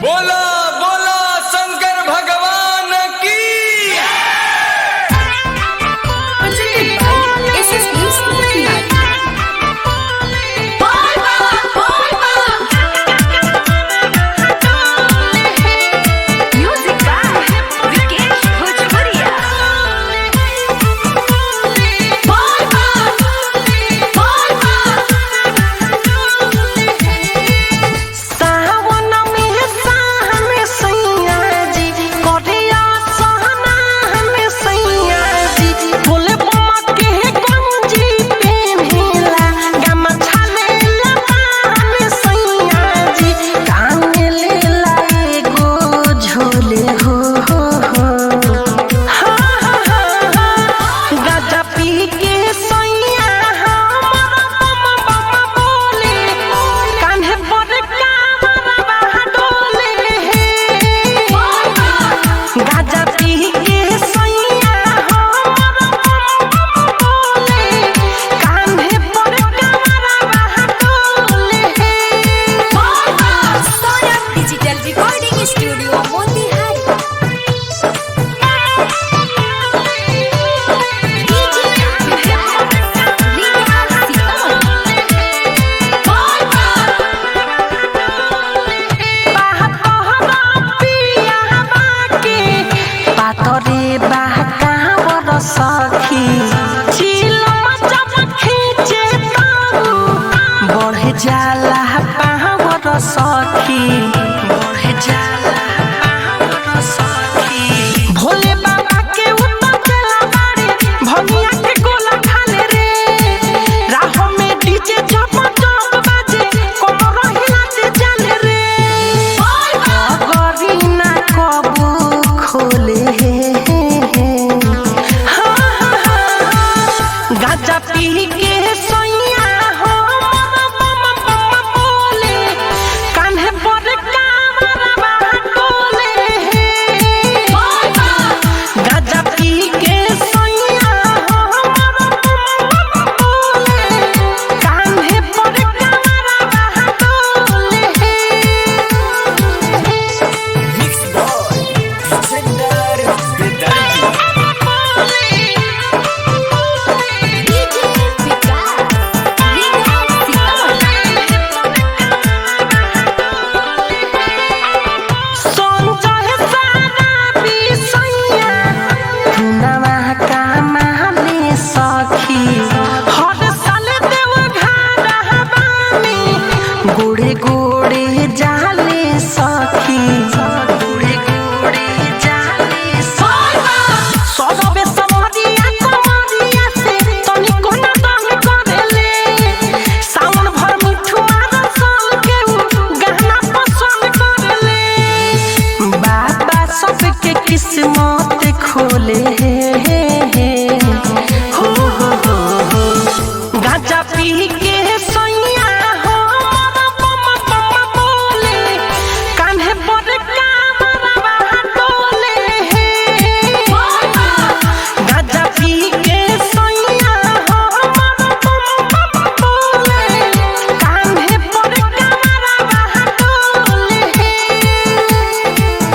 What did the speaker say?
बोला बोला शंकर भगवान की। सखी बढ़ जाला पावर सखी भोले बाबा के ऊपर चला बारे भंगिया के गोला खाले रे राह में डीजे जब जब बाजे कोमर हिलाते चले रे गरी ना कबू खोले गाजा पी के सोइया हो बोले कान्हे पर कामरवा डोले गाजा पी के सोइया हो बोले कान्हे पर कामरवा डोले मिक्स बॉय सेंटर बेदारी। गुड़े गुड़